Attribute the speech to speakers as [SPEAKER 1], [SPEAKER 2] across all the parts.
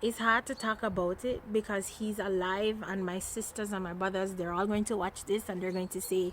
[SPEAKER 1] it's hard to talk about it because he's alive, and my sisters and my brothers, they're all going to watch this and they're going to say,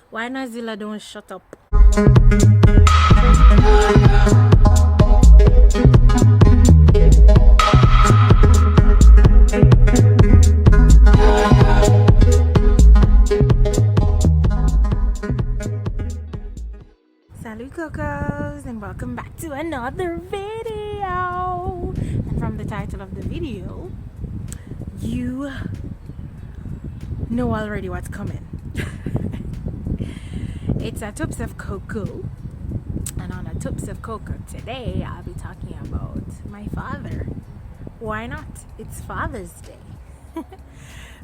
[SPEAKER 1] why Nazila don't shut up. Salut Cocos, and welcome back to another video. And from the title of the video, you know already what's coming. It's a Toops of Cocoa, and on a Toops of Cocoa today I'll be talking about my father. Why not? It's Father's Day.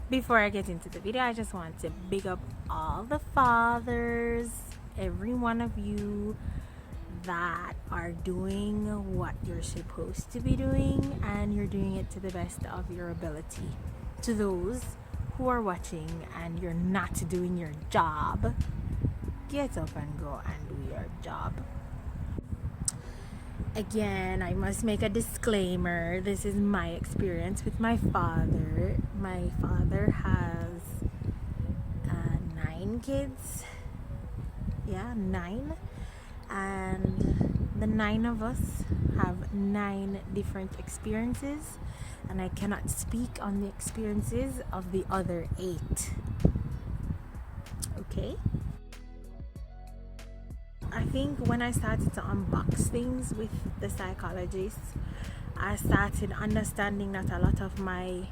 [SPEAKER 1] Before I get into the video, I just want to big up all the fathers, every one of you that are doing what you're supposed to be doing, and you're doing it to the best of your ability. To those who are watching and you're not doing your job, get up and go and do your job. Again, I must make a disclaimer. This is my experience with my father. My father has 9 kids. Yeah, 9. And the 9 of us have 9 different experiences, and I cannot speak on the experiences of the other 8. Okay? I think when I started to unbox things with the psychologist, I started understanding that a lot of my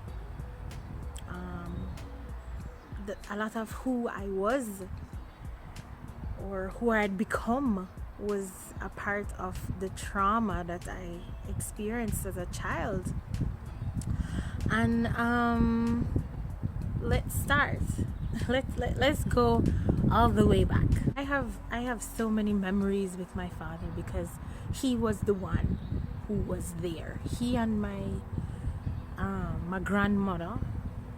[SPEAKER 1] a lot of who I was or who I had become was a part of the trauma that I experienced as a child. And let's start. Let's go all the way back. I have so many memories with my father because he was the one who was there. He and my grandmother,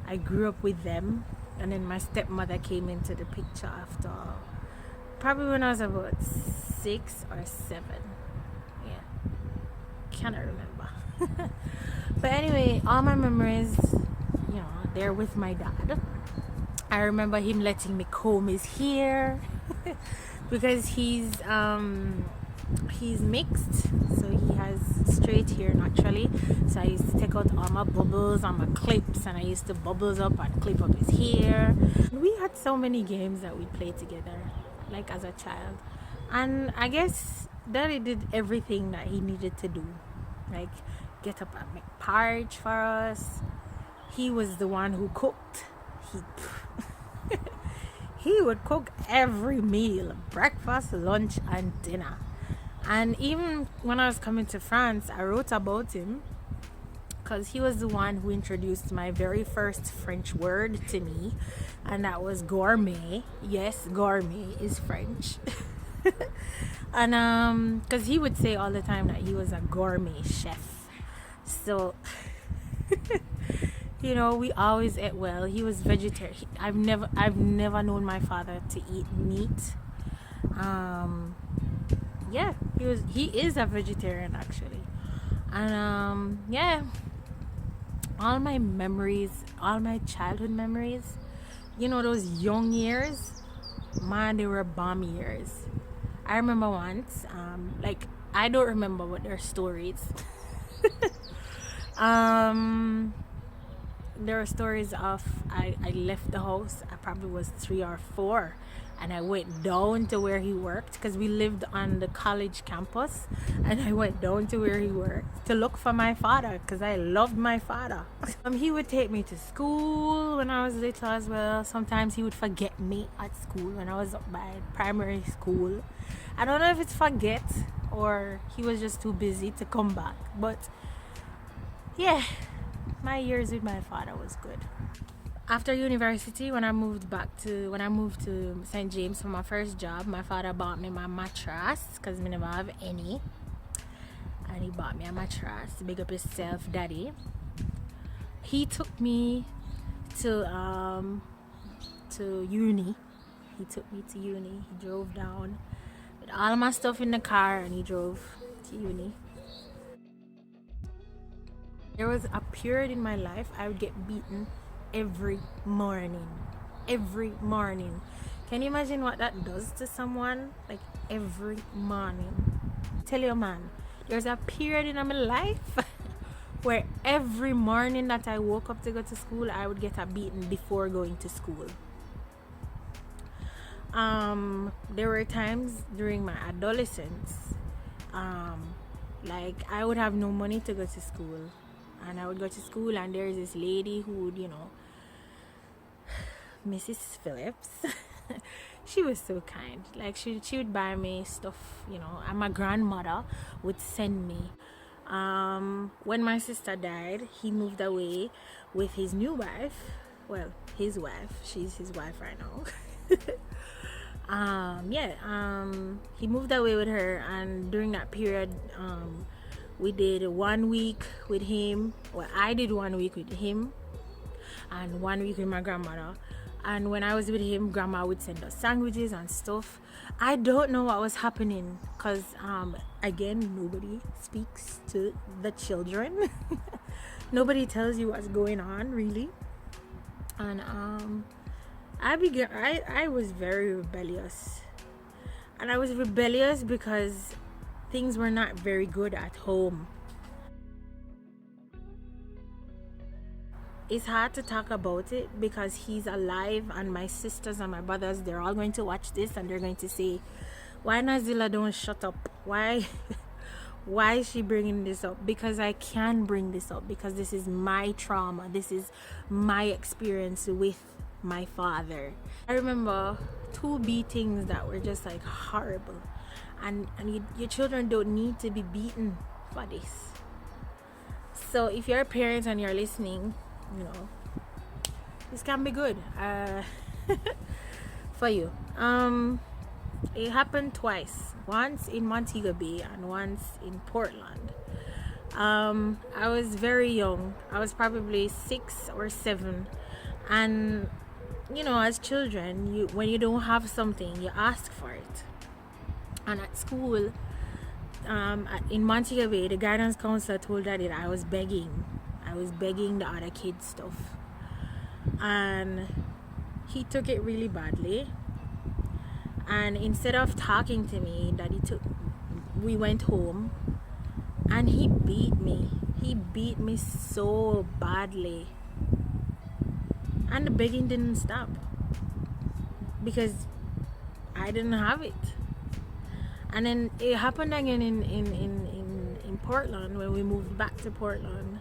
[SPEAKER 1] I grew up with them, and then my stepmother came into the picture after probably when I was about 6 or 7. Yeah, cannot remember. But anyway, all my memories, they're with my dad. I remember him letting me comb his hair because he's mixed, so he has straight hair naturally. So I used to take out all my bubbles on my clips, and I used to bubbles up and clip up his hair. We had so many games that we played together, like as a child. And I guess Daddy did everything that he needed to do, like get up and make porridge for us. He was the one who cooked. He would cook every meal, breakfast, lunch, and dinner. And even when I was coming to France, I wrote about him because he was the one who introduced my very first French word to me, and that was gourmet. Yes, gourmet is French. And because he would say all the time that he was a gourmet chef. So we always ate well. He was vegetarian. I've never known my father to eat meat. Yeah, he is a vegetarian actually. And all my memories, all my childhood memories, those young years, man, they were bomb years. I remember once, I don't remember what their stories. There are stories of I left the house. I probably was 3 or 4, and I went down to where he worked because we lived on the college campus, and I went down to where he worked to look for my father because I loved my father. He would take me to school when I was little as well. Sometimes he would forget me at school when I was up by primary school. I don't know if it's forget or he was just too busy to come back, but yeah, my years with my father was good. After university, when I moved to St. James for my first job, my father bought me my mattress because I never have any, and he bought me a mattress. Big up yourself, Daddy. He took me to uni. He took me to uni. He drove down with all my stuff in the car, and he drove to uni. There was a period in my life I would get beaten every morning. Every morning. Can you imagine what that does to someone? Like every morning. Tell you, man, there's a period in my life where every morning that I woke up to go to school, I would get a beating before going to school. There were times during my adolescence, like I would have no money to go to school, and I would go to school, and there's this lady who would, Mrs. Phillips. She was so kind. Like she would buy me stuff, and my grandmother would send me. When my sister died, he moved away with his new wife. Well, his wife. She's his wife right now. He moved away with her, and during that period, we did 1 week with him. Well, I did 1 week with him, and 1 week with my grandmother. And when I was with him, grandma would send us sandwiches and stuff. I don't know what was happening, because again, nobody speaks to the children. Nobody tells you what's going on, really. And I was very rebellious, and I was rebellious because things were not very good at home. It's hard to talk about it because he's alive, and my sisters and my brothers, they're all going to watch this, and they're going to say, why Nazila don't shut up? Why is she bringing this up? Because I can bring this up, because this is my trauma. This is my experience with my father. I remember 2 beatings that were just like horrible, and your children don't need to be beaten for this. So if you're a parent and you're listening, this can be good for you. It happened twice, once in Montego Bay and once in Portland. I was very young. I was probably 6 or 7, and as children, when you don't have something, you ask for it. And at school, in Montego Bay, the guidance counselor told Daddy that I was begging the other kids stuff, and he took it really badly. And instead of talking to me, we went home, and he beat me so badly. And the begging didn't stop because I didn't have it. And then it happened again in Portland when we moved back to Portland.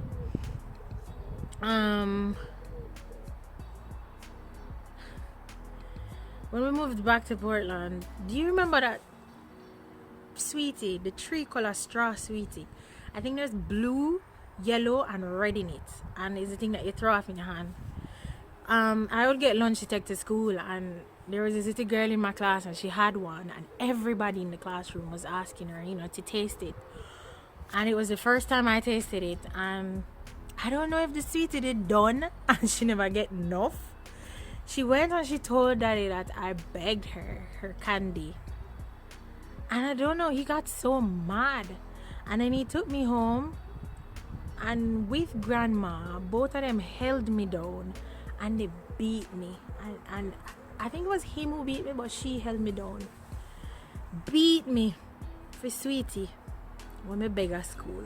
[SPEAKER 1] When we moved back to Portland, do you remember that sweetie, the 3-color straw sweetie? I think there's blue, yellow, and red in it, and it's the thing that you throw off in your hand. I would get lunch to take to school, and there was this little girl in my class, and she had one, and everybody in the classroom was asking her, to taste it. And it was the first time I tasted it, and I don't know if the sweetie did done, and she never get enough. She went and she told Daddy that I begged her candy. And I don't know, he got so mad. And then he took me home, and with Grandma, both of them held me down, and they beat me. And I think it was him who beat me, but she held me down. Beat me for sweetie when I beg at school.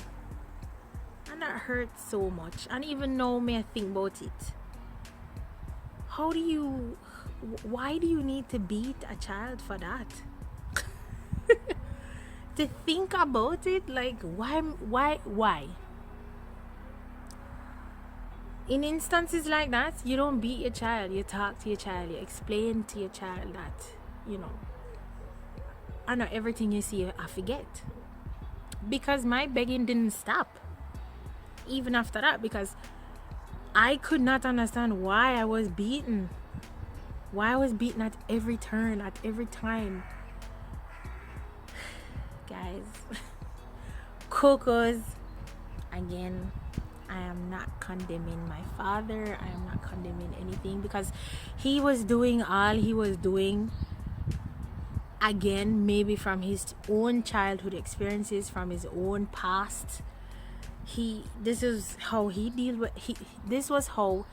[SPEAKER 1] And that hurt so much. And even now, may I think about it. Why do you need to beat a child for that? To think about it, like, why? In instances like that, you don't beat your child. You talk to your child. You explain to your child that, I know everything you see, I forget. Because my begging didn't stop. Even after that, because I could not understand why I was beaten. Why I was beaten at every turn, at every time. Guys, Cocos, again, I am not condemning my father. I am not condemning anything, because he was doing all he was doing, again, maybe from his own childhood experiences, from his own past. this is how he deal with this was how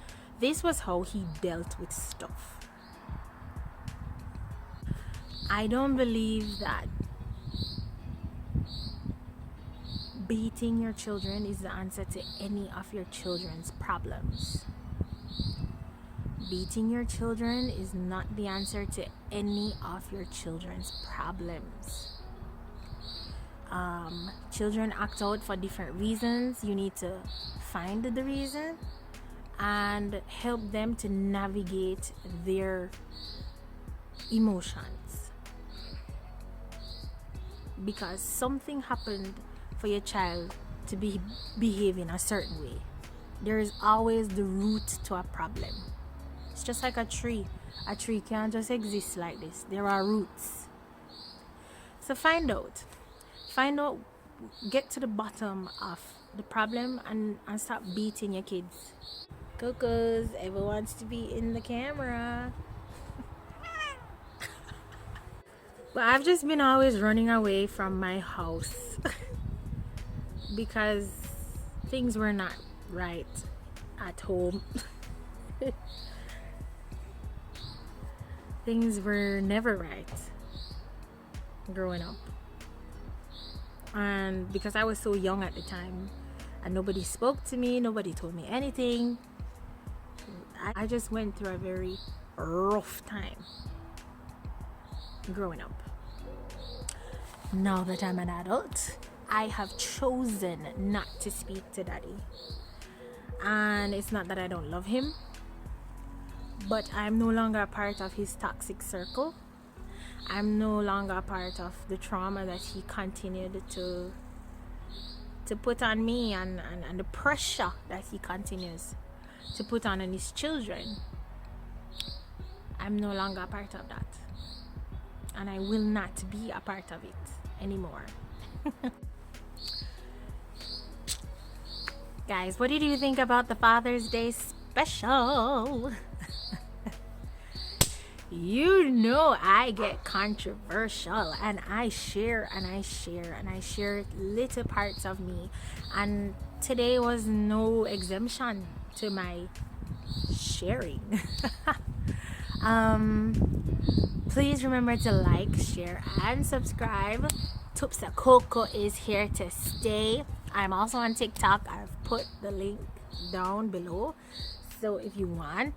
[SPEAKER 1] he dealt with stuff. I don't believe that beating your children is the answer to any of your children's problems. Beating your children is not the answer to any of your children's problems. Children act out for different reasons. You need to find the reason and help them to navigate their emotions, because something happened for your child to be behaving a certain way. There is always the root to a problem. It's just like a tree can't just exist like this. There are roots. So find out, get to the bottom of the problem and stop beating your kids. Cocos ever wants to be in the camera. But I've just been always running away from my house because things were not right at home. Things were never right growing up. And because I was so young at the time and nobody spoke to me, nobody told me anything, I just went through a very rough time growing up. Now that I'm an adult, I have chosen not to speak to daddy. And it's not that I don't love him, but I'm no longer a part of his toxic circle. I'm no longer a part of the trauma that he continued to put on me, and the pressure that he continues to put on his children. I'm no longer a part of that, and I will not be a part of it anymore. Guys, what did you think about the Father's Day special? You know I get controversial, and I share little parts of me, and today was no exemption to my sharing. Please remember to like, share, and subscribe. TOOPPPS THOUGH is here to stay. I'm also on TikTok. I've put the link down below, so if you want,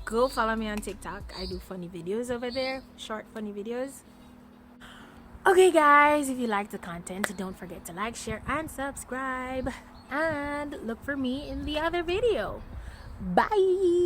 [SPEAKER 1] go follow me on TikTok. I do funny videos over there, short funny videos. Okay guys, if you like the content, don't forget to like, share, and subscribe, and look for me in the other video. Bye.